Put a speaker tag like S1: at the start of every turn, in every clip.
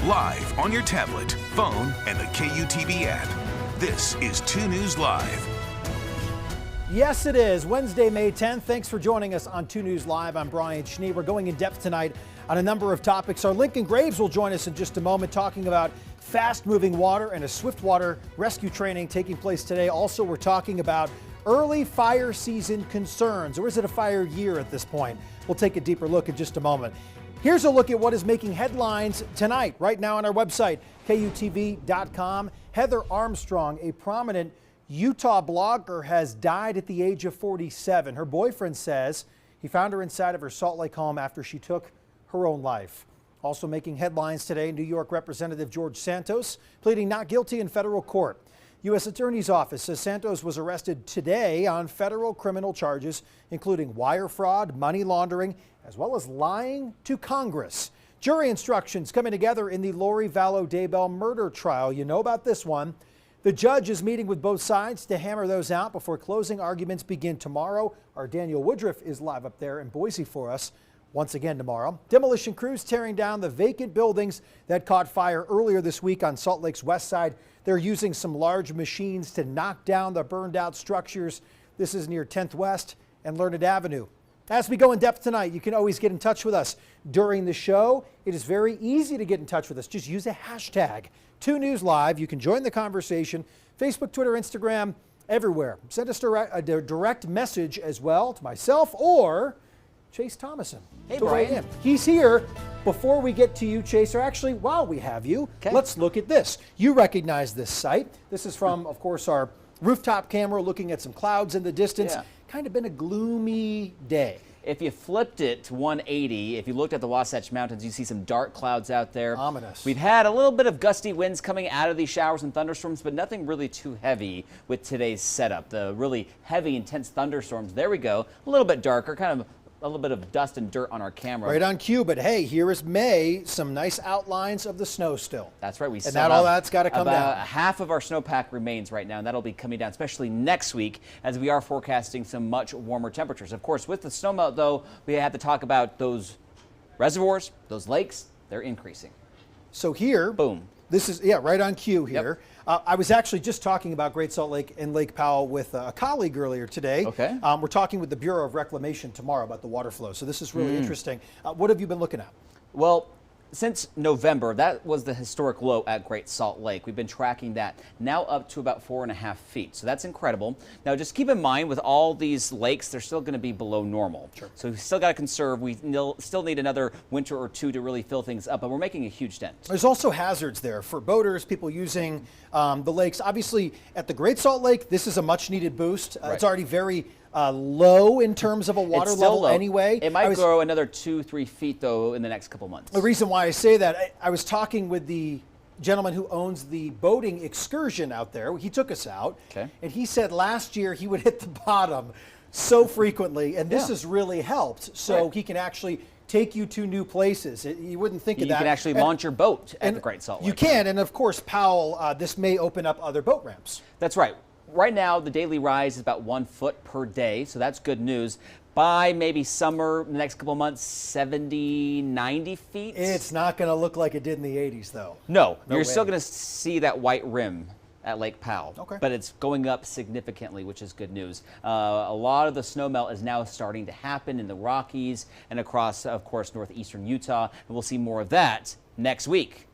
S1: live on your tablet, phone, and the KUTV app. This is 2 News Live.
S2: Yes, it is Wednesday, May 10th. Thanks for joining us on 2 News Live. I'm Brian Schnee. We're going in depth tonight on a number of topics. Our Lincoln Graves will join us in just a moment, talking about fast-moving water and a swiftwater rescue training taking place today. Also, we're talking about early fire season concerns, or is it a fire year at this point? We'll take a deeper look in just a moment. Here's a look at what is making headlines tonight, right now on our website, KUTV.com. Heather Armstrong, a prominent Utah blogger, has died at the age of 47. Her boyfriend says he found her inside of her Salt Lake home after she took her own life. Also making headlines today, New York Representative George Santos pleading not guilty in federal court. U.S. Attorney's Office says Santos was arrested today on federal criminal charges, including wire fraud, money laundering, as well as lying to Congress. Jury instructions coming together in the Lori Vallow Daybell murder trial. You know about this one. The judge is meeting with both sides to hammer those out before closing arguments begin tomorrow. Our Daniel Woodruff is live up there in Boise for us once again tomorrow. Demolition crews tearing down the vacant buildings that caught fire earlier this week on Salt Lake's west side. They're using some large machines to knock down the burned out structures. This is near 10th West and Learned Avenue. As we go in depth tonight, you can always get in touch with us during the show. It is very easy to get in touch with us. Just use a hashtag 2 News Live. You can join the conversation. Facebook, Twitter, Instagram, everywhere. Send us a direct message as well to myself or Chase Thomason.
S3: Hey, Brian.
S2: He's here. Before we get to you, Chase, or actually while we have you, let's look at this. You recognize this site. This is from, of course, our rooftop camera looking at some clouds in the distance.
S3: Yeah.
S2: Kind of been a gloomy day.
S3: If you flipped it to 180, if you looked at the Wasatch Mountains, you see some dark clouds out there.
S2: Ominous.
S3: We've had a little bit of gusty winds coming out of these showers and thunderstorms, but nothing really too heavy with today's setup. The really heavy, intense thunderstorms, there we go. A little bit darker, kind of a little bit of dust and dirt on our camera.
S2: Right on cue, but hey, here is May, some nice outlines of the snow still.
S3: That's right.
S2: And all that's got to come
S3: about
S2: down.
S3: Half of our snowpack remains right now, and that'll be coming down, especially next week, as we are forecasting some much warmer temperatures. Of course, with the snowmelt, though, we have to talk about those reservoirs, those lakes, they're increasing.
S2: So here,
S3: boom.
S2: This is, right on cue here.
S3: Yep.
S2: I was actually just talking about Great Salt Lake and Lake Powell with a colleague earlier today.
S3: Okay.
S2: We're talking with the Bureau of Reclamation tomorrow about the water flow. So this is really interesting. What have you been looking at?
S3: Well, since November, that was the historic low at Great Salt Lake. We've been tracking that now up to about 4.5 feet. So that's incredible. Now, just keep in mind with all these lakes, they're still going to be below normal.
S2: Sure.
S3: So we still got to conserve. We still need another winter or two to really fill things up, but we're making a huge dent.
S2: There's also hazards there for boaters, people using the lakes. Obviously, at the Great Salt Lake, this is a much needed boost.
S3: Right.
S2: It's already very low in terms of a water level
S3: low.
S2: anyway.
S3: It might grow another 2-3 feet, though, in the next couple months.
S2: The reason why I say that, I was talking with the gentleman who owns the boating excursion out there. He took us out, and he said last year he would hit the bottom so frequently, and this has really helped. So he can actually take you to new places. You wouldn't think of that.
S3: You can actually launch your boat at the Great Salt Lake.
S2: You can, and of course, Powell, this may open up other boat ramps.
S3: That's right. Right now, the daily rise is about 1 foot per day, so that's good news. By maybe summer, the next couple months, 70, 90 feet.
S2: It's not going to look like it did in the 80s, though.
S3: No, you're still going to see that white rim at Lake Powell.
S2: Okay.
S3: But it's going up significantly, which is good news. A lot of the snowmelt is now starting to happen in the Rockies and across, of course, northeastern Utah, and we'll see more of that next week.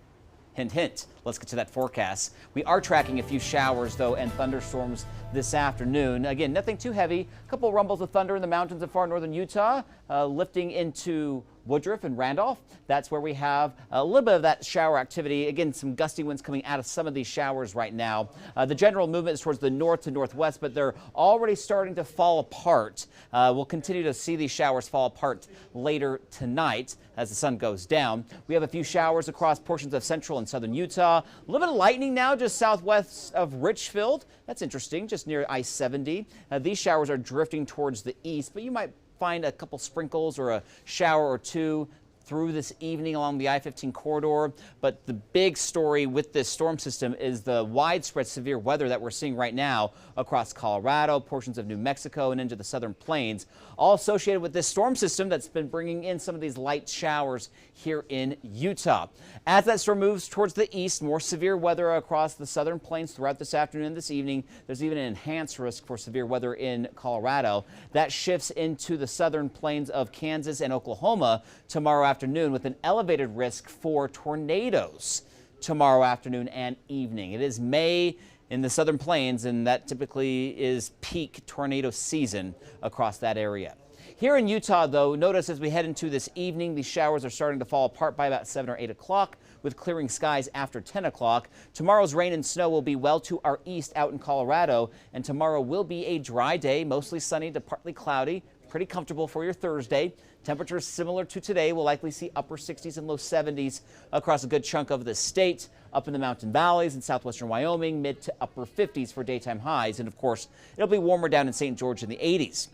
S3: Hint, hint. Let's get to that forecast. We are tracking a few showers, though, and thunderstorms this afternoon. Again, nothing too heavy. A couple rumbles of thunder in the mountains of far northern Utah, lifting into Woodruff and Randolph. That's where we have a little bit of that shower activity. Again, some gusty winds coming out of some of these showers right now. The general movement is towards the north to northwest, but they're already starting to fall apart. We'll continue to see these showers fall apart later tonight as the sun goes down. We have a few showers across portions of central and southern Utah. A little bit of lightning now just southwest of Richfield. That's interesting, just near I-70. These showers are drifting towards the east, but you might find a couple sprinkles or a shower or two through this evening along the I-15 corridor. But the big story with this storm system is the widespread severe weather that we're seeing right now across Colorado, portions of New Mexico, and into the southern plains, all associated with this storm system that's been bringing in some of these light showers here in Utah. As that storm moves towards the east, more severe weather across the southern plains throughout this afternoon and this evening. There's even an enhanced risk for severe weather in Colorado. That shifts into the southern plains of Kansas and Oklahoma tomorrow afternoon with an elevated risk for tornadoes tomorrow afternoon and evening. It is May in the southern plains, and that typically is peak tornado season across that area. Here in Utah, though, notice as we head into this evening, these showers are starting to fall apart by about 7 or 8 o'clock with clearing skies after 10 o'clock. Tomorrow's rain and snow will be well to our east out in Colorado, and tomorrow will be a dry day, mostly sunny to partly cloudy, pretty comfortable for your Thursday. Temperatures similar to today. We'll likely see upper 60s and low 70s across a good chunk of the state. Up in the mountain valleys in southwestern Wyoming, mid to upper 50s for daytime highs. And of course, it'll be warmer down in St. George in the 80s.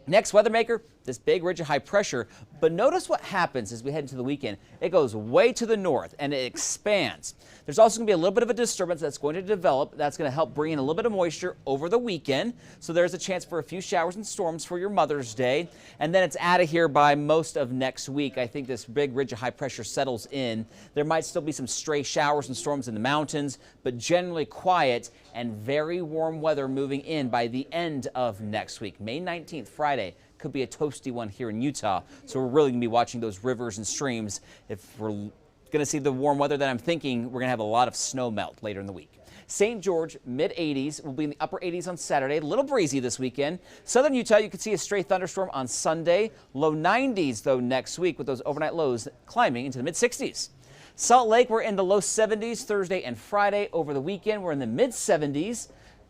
S3: Next weather maker, this big ridge of high pressure. But notice what happens as we head into the weekend. It goes way to the north and it expands. There's also going to be a little bit of a disturbance that's going to develop. That's going to help bring in a little bit of moisture over the weekend. So there's a chance for a few showers and storms for your Mother's Day. And then it's out of here by most of next week. I think this big ridge of high pressure settles in. There might still be some stray showers and storms in the mountains, but generally quiet and very warm weather moving in by the end of next week. May 19th, Friday, could be a toasty one here in Utah. So we're really going to be watching those rivers and streams. If we're going to see the warm weather that I'm thinking, we're going to have a lot of snow melt later in the week. St. George, mid-80s, will be in the upper 80s on Saturday. A little breezy this weekend. Southern Utah, you could see a stray thunderstorm on Sunday. Low 90s, though, next week with those overnight lows climbing into the mid-60s. Salt Lake, we're in the low 70s Thursday and Friday. Over the weekend, we're in the mid-70s.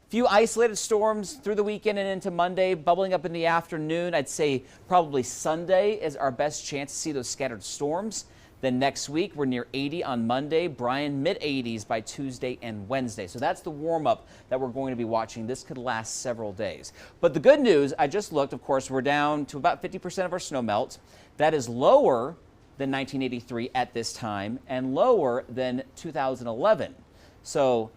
S3: Few isolated storms through the weekend and into Monday, bubbling up in the afternoon. I'd say probably Sunday is our best chance to see those scattered storms. Then next week, we're near 80 on Monday. Bryan, mid-80s by Tuesday and Wednesday. So that's the warm-up that we're going to be watching. This could last several days. But the good news, I just looked, of course, we're down to about 50% of our snow melt. That is lower than 1983 at this time and lower than 2011. So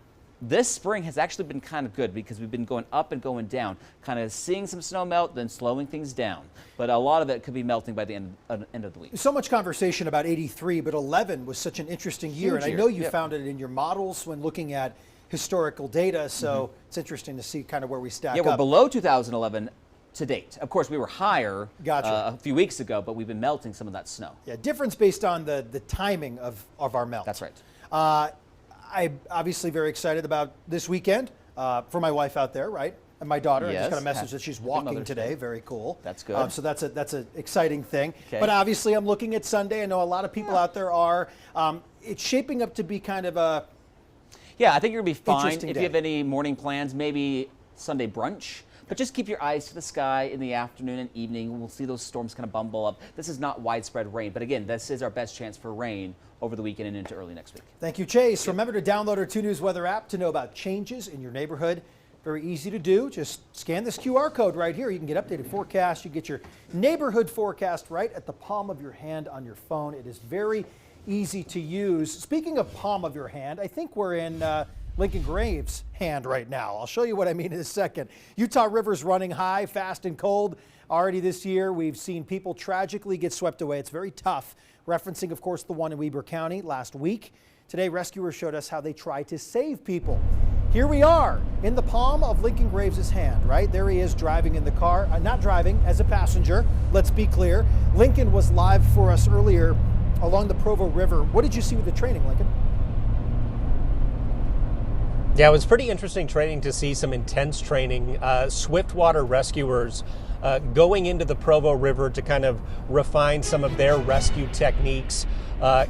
S3: this spring has actually been kind of good because we've been going up and going down, kind of seeing some snow melt, then slowing things down. But a lot of it could be melting by the end of the week.
S2: So much conversation about 83, but 11 was such an interesting year.
S3: Huge
S2: And I
S3: year.
S2: know you
S3: Yep.
S2: found it in your models when looking at historical data. So it's interesting to see kind of where we stack
S3: Yeah, we're
S2: up.
S3: below 2011 to date. Of course, we were higher
S2: Gotcha.
S3: a few weeks ago, but we've been melting some of that snow.
S2: Yeah, difference based on the timing of our melt.
S3: That's right.
S2: I'm obviously very excited about this weekend for my wife out there, right? And my daughter. I
S3: Yes.
S2: just got a message that she's walking
S3: Mother's
S2: today.
S3: Day.
S2: Very cool.
S3: That's good.
S2: So that's an exciting thing.
S3: Okay.
S2: But obviously, I'm looking at Sunday. I know a lot of people out there are. It's shaping up to be kind of a
S3: Yeah, I think you're going to be fine.
S2: Interesting
S3: If
S2: day.
S3: you have any morning plans, maybe Sunday brunch. But just keep your eyes to the sky in the afternoon and evening. We'll see those storms kind of bumble up. This is not widespread rain, but again, this is our best chance for rain over the weekend and into early next week.
S2: Thank you, Chase. Remember to download our 2 News weather app to know about changes in your neighborhood. Very easy to do. Just scan this QR code right here. You can get updated forecasts. You get your neighborhood forecast right at the palm of your hand on your phone. It is very easy to use. Speaking of palm of your hand, I think we're in Lincoln Graves' hand right now. I'll show you what I mean in a second. Utah rivers running high, fast and cold. Already this year, we've seen people tragically get swept away. It's very tough. Referencing, of course, the one in Weber County last week. Today, rescuers showed us how they try to save people. Here we are in the palm of Lincoln Graves' hand, right? There he is driving in the car, not driving, as a passenger. Let's be clear. Lincoln was live for us earlier along the Provo River. What did you see with the training, Lincoln?
S4: Yeah, it was pretty interesting training to see some intense training. Swiftwater rescuers going into the Provo River to kind of refine some of their rescue techniques,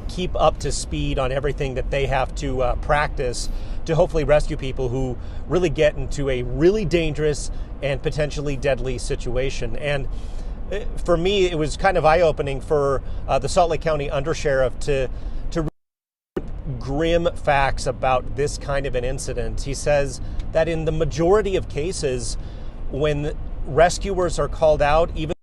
S4: keep up to speed on everything that they have to practice to hopefully rescue people who really get into a really dangerous and potentially deadly situation. And for me, it was kind of eye-opening for the Salt Lake County Undersheriff to grim facts about this kind of an incident. He says that in the majority of cases, when rescuers are called out, even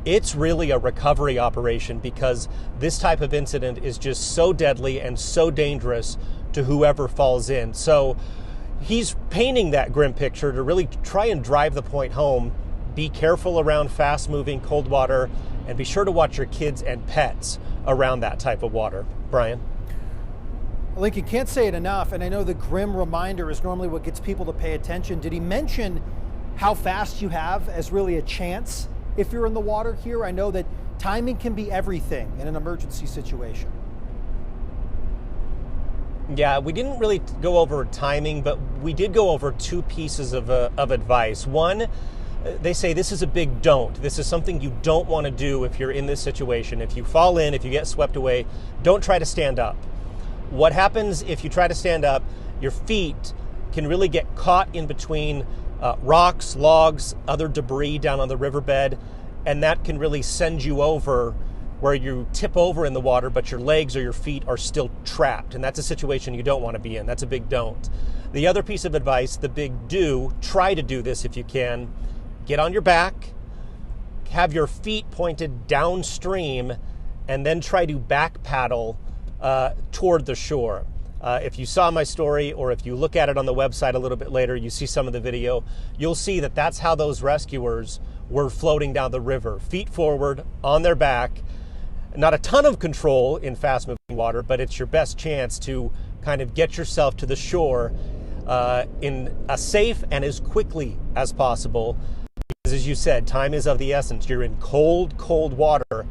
S4: it's really a recovery operation, because this type of incident is just so deadly and so dangerous to whoever falls in. So he's painting that grim picture to really try and drive the point home. Be careful around fast-moving cold water, and be sure to watch your kids and pets around that type of water. Brian?
S2: Lincoln, can't say it enough, and I know the grim reminder is normally what gets people to pay attention. Did he mention how fast you have as really a chance if you're in the water here? I know that timing can be everything in an emergency situation.
S4: Yeah, we didn't really go over timing, but we did go over two pieces of advice. One, they say this is a big don't. This is something you don't want to do if you're in this situation. If you fall in, if you get swept away, don't try to stand up. What happens if you try to stand up, your feet can really get caught in between rocks, logs, other debris down on the riverbed, and that can really send you over where you tip over in the water, but your legs or your feet are still trapped. And that's a situation you don't want to be in. That's a big don't. The other piece of advice, the big do, try to do this if you can. Get on your back, have your feet pointed downstream, and then try to back paddle toward the shore. If you saw my story, or if you look at it on the website a little bit later, you see some of the video, you'll see that that's how those rescuers were floating down the river. Feet forward, on their back. Not a ton of control in fast-moving water, but it's your best chance to kind of get yourself to the shore in a safe and as quickly as possible. Because as you said, time is of the essence. You're in cold, cold water.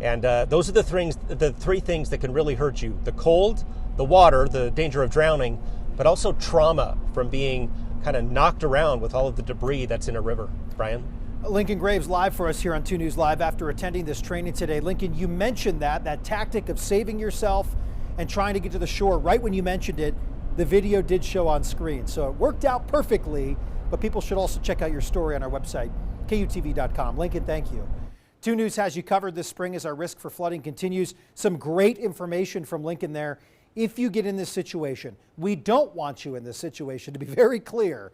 S4: And those are the three things that can really hurt you. The cold, the water, the danger of drowning, but also trauma from being kind of knocked around with all of the debris that's in a river. Brian?
S2: Lincoln Graves live for us here on 2 News Live after attending this training today. Lincoln, you mentioned that tactic of saving yourself and trying to get to the shore. Right when you mentioned it, the video did show on screen. So it worked out perfectly, but people should also check out your story on our website, KUTV.com. Lincoln, thank you. 2 News has you covered this spring as our risk for flooding continues. Some great information from Lincoln there. If you get in this situation, we don't want you in this situation, to be very clear.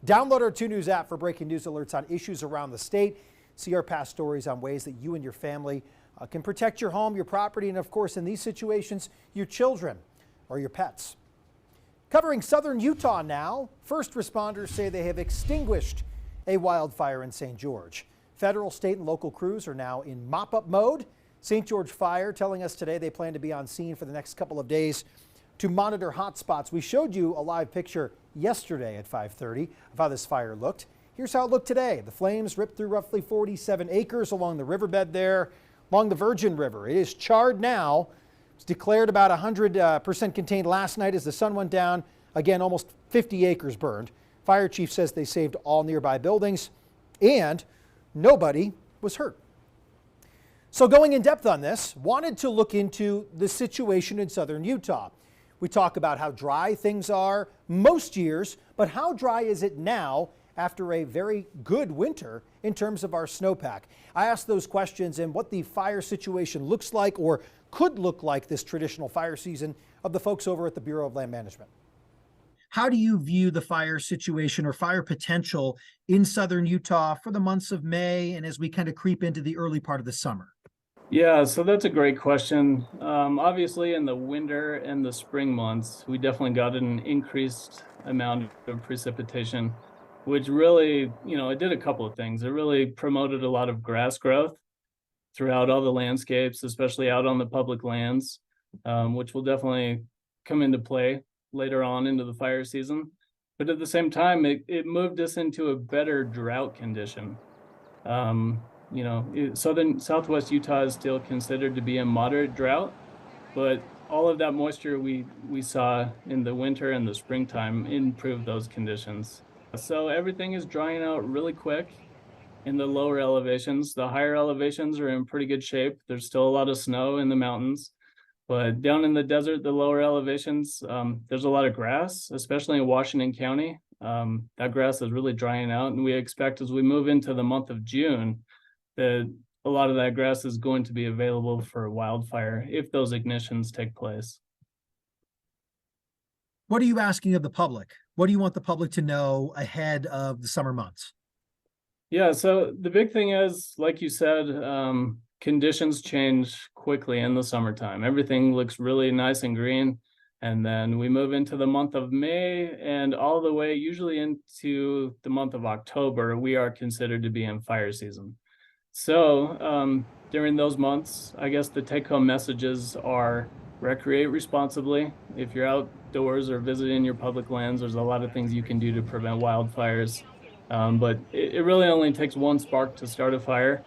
S2: Download our 2 News app for breaking news alerts on issues around the state. See our past stories on ways that you and your family can protect your home, your property, and of course, in these situations, your children or your pets. Covering southern Utah now, first responders say they have extinguished a wildfire in St. George. Federal, state, and local crews are now in mop-up mode. St. George Fire telling us today they plan to be on scene for the next couple of days to monitor hotspots. We showed you a live picture yesterday at 5:30 of how this fire looked. Here's how it looked today. The flames ripped through roughly 47 acres along the riverbed there, along the Virgin River. It is charred now. It's declared about 100% contained last night as the sun went down. Again, almost 50 acres burned. Fire chief says they saved all nearby buildings and nobody was hurt. So going in depth on this, wanted to look into the situation in southern Utah. We talk about how dry things are most years, but how dry is it now after a very good winter in terms of our snowpack? I asked those questions and what the fire situation looks like or could look like this traditional fire season of the folks over at the Bureau of Land Management. How do you view the fire situation or fire potential in southern Utah for the months of May and as we kind of creep into the early part of the summer?
S5: Yeah, so that's a great question. Obviously, in the winter and the spring months, we definitely got an increased amount of precipitation, which really, it did a couple of things. It really promoted a lot of grass growth throughout all the landscapes, especially out on the public lands, which will definitely come into play later on into the fire season. But at the same time, it moved us into a better drought condition. Southwest Utah is still considered to be a moderate drought, but all of that moisture we saw in the winter and the springtime improved those conditions. So everything is drying out really quick in the lower elevations. The higher elevations are in pretty good shape. There's still a lot of snow in the mountains, but down in the desert, the lower elevations, there's a lot of grass, especially in Washington County. That grass is really drying out, and we expect as we move into the month of June, that a lot of that grass is going to be available for wildfire if those ignitions take place.
S2: What are you asking of the public? What do you want the public to know ahead of the summer months?
S5: Yeah, so the big thing is, like you said, conditions change quickly in the summertime. Everything looks really nice and green. And then we move into the month of May and all the way, usually into the month of October, we are considered to be in fire season. So during those months, I guess the take-home messages are recreate responsibly. If you're outdoors or visiting your public lands, there's a lot of things you can do to prevent wildfires. But it really only takes one spark to start a fire.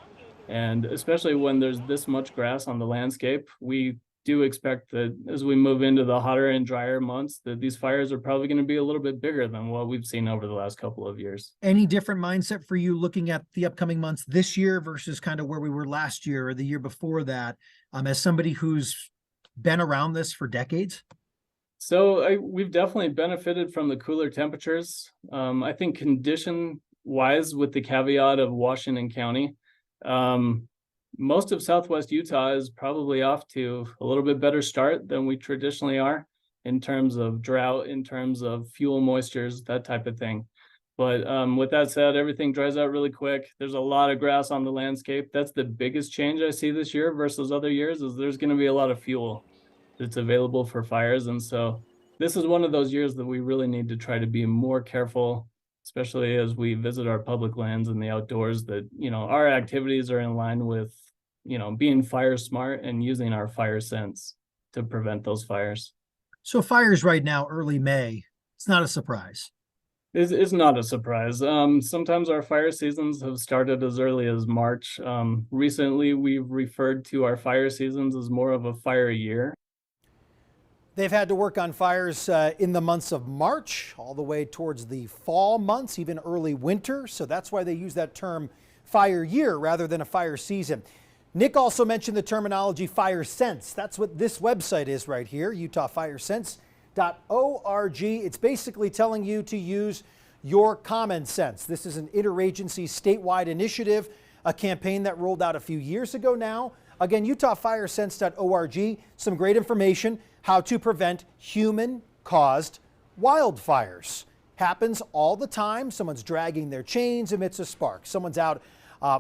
S5: And especially when there's this much grass on the landscape, we do expect that as we move into the hotter and drier months, that these fires are probably going to be a little bit bigger than what we've seen over the last couple of years.
S2: Any different mindset for you looking at the upcoming months this year versus kind of where we were last year or the year before that, as somebody who's been around this for decades?
S5: So we've definitely benefited from the cooler temperatures. I think condition-wise, with the caveat of Washington County, most of Southwest Utah is probably off to a little bit better start than we traditionally are in terms of drought, in terms of fuel moistures, that type of thing. But with that said, everything dries out really quick. There's a lot of grass on the landscape. That's the biggest change I see this year versus other years, is there's going to be a lot of fuel that's available for fires. And so this is one of those years that we really need to try to be more careful, especially as we visit our public lands and the outdoors, that, our activities are in line with, being fire smart and using our fire sense to prevent those fires.
S2: So fires right now, early May, it's not a surprise.
S5: It's not a surprise. Sometimes our fire seasons have started as early as March. Recently, we've referred to our fire seasons as more of a fire year. They've had to work on fires in the months of March, all the way towards the fall months, even early winter. So that's why they use that term fire year rather than a fire season. Nick also mentioned the terminology fire sense. That's what this website is right here, utahfiresense.org. It's basically telling you to use your common sense. This is an interagency statewide initiative, a campaign that rolled out a few years ago now. Again, utahfiresense.org, some great information, how to prevent human-caused wildfires. Happens all the time. Someone's dragging their chains, emits a spark. Someone's out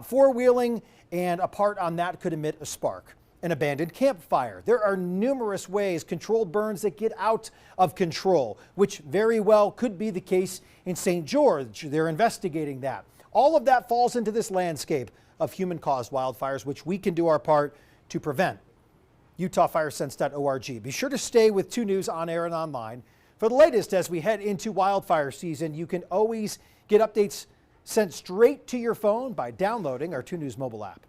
S5: four-wheeling, and a part on that could emit a spark. An abandoned campfire. There are numerous ways, controlled burns that get out of control, which very well could be the case in St. George. They're investigating that. All of that falls into this landscape of human-caused wildfires, which we can do our part to prevent. utahfiresense.org. Be sure to stay with 2 News on air and online. For the latest as we head into wildfire season, you can always get updates sent straight to your phone by downloading our 2 News mobile app.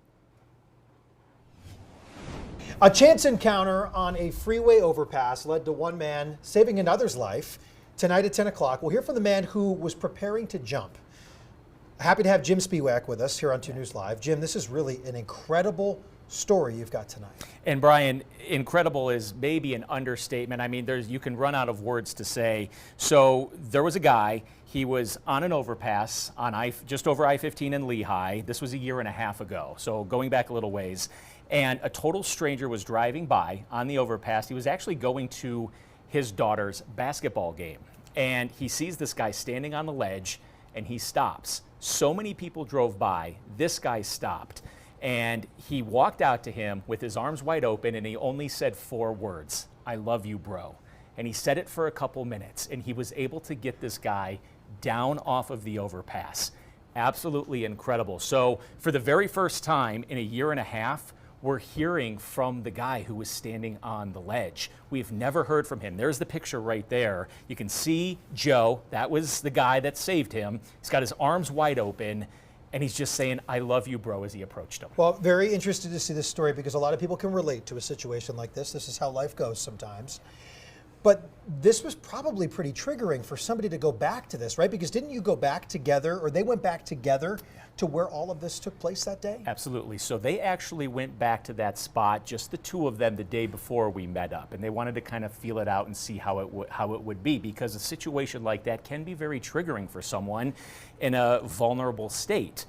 S5: A chance encounter on a freeway overpass led to one man saving another's life. Tonight at 10 o'clock, we'll hear from the man who was preparing to jump. Happy to have Jim Spiewak with us here on 2 News Live. Jim, this is really an incredible story you've got tonight.
S6: And Brian, incredible is maybe an understatement. I mean, you can run out of words to say. So there was a guy, he was on an overpass on just over I-15 in Lehigh. This was a year and a half ago, so going back a little ways. And a total stranger was driving by on the overpass. He was actually going to his daughter's basketball game. And he sees this guy standing on the ledge, and he stops. So many people drove by, this guy stopped. And he walked out to him with his arms wide open, and he only said 4 words, "I love you, bro." And he said it for a couple minutes, and he was able to get this guy down off of the overpass. Absolutely incredible. So for the very first time in a year and a half, we're hearing from the guy who was standing on the ledge. We've never heard from him. There's the picture right there. You can see Joe. That was the guy that saved him. He's got his arms wide open, and he's just saying, "I love you, bro," as he approached him.
S2: Well, very interested to see this story because a lot of people can relate to a situation like this. This is how life goes sometimes. But this was probably pretty triggering for somebody to go back to this, right? Because didn't you go back together, or they went back together to where all of this took place that day?
S6: Absolutely. So they actually went back to that spot, just the 2 of them, the day before we met up, and they wanted to kind of feel it out and see how it would be, because a situation like that can be very triggering for someone in a vulnerable state.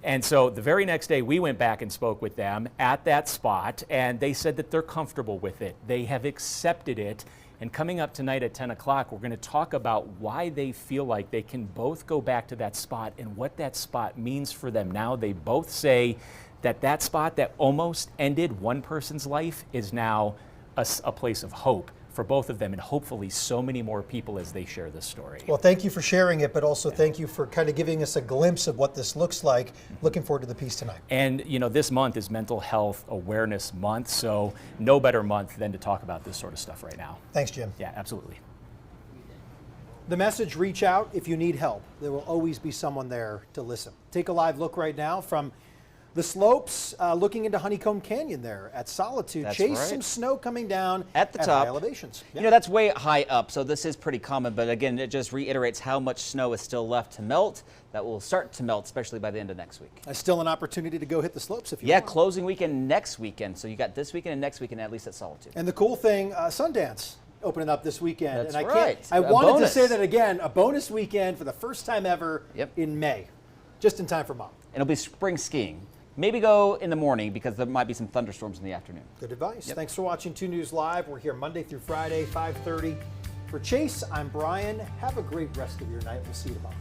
S6: And so the very next day we went back and spoke with them at that spot, and they said that they're comfortable with it. They have accepted it. And coming up tonight at 10 o'clock, we're going to talk about why they feel like they can both go back to that spot and what that spot means for them now. They both say that that spot that almost ended one person's life is now a place of hope for both of them, and hopefully so many more people as they share this story.
S2: Well, thank you for sharing it, but also thank you for kind of giving us a glimpse of what this looks like. Looking forward to the piece tonight.
S6: And you know, this month is Mental Health Awareness Month, so no better month than to talk about this sort of stuff right now.
S2: Thanks, Jim.
S6: Yeah, absolutely.
S2: The message, reach out if you need help. There will always be someone there to listen. Take a live look right now from the slopes, looking into Honeycomb Canyon there at Solitude.
S3: That's
S2: Chase
S3: right.
S2: some snow coming down
S3: at the top
S2: high elevations.
S3: You know, that's way high up, so this is pretty common, but again, it just reiterates how much snow is still left to melt. That will start to melt, especially by the end of next week.
S2: Still an opportunity to go hit the slopes if you
S3: Yeah,
S2: want.
S3: closing weekend next weekend. So you got this weekend and next weekend at least at Solitude.
S2: And the cool thing, Sundance opening up this weekend.
S3: That's
S2: and
S3: right.
S2: I
S3: A
S2: wanted
S3: bonus.
S2: to say that again, a bonus weekend for the first time ever in May, just in time for Mom.
S3: It'll be spring skiing. Maybe go in the morning because there might be some thunderstorms in the afternoon.
S2: Good advice. Thanks for watching 2 News Live. We're here Monday through Friday, 5:30. For Chase, I'm Brian. Have a great rest of your night. We'll see you tomorrow.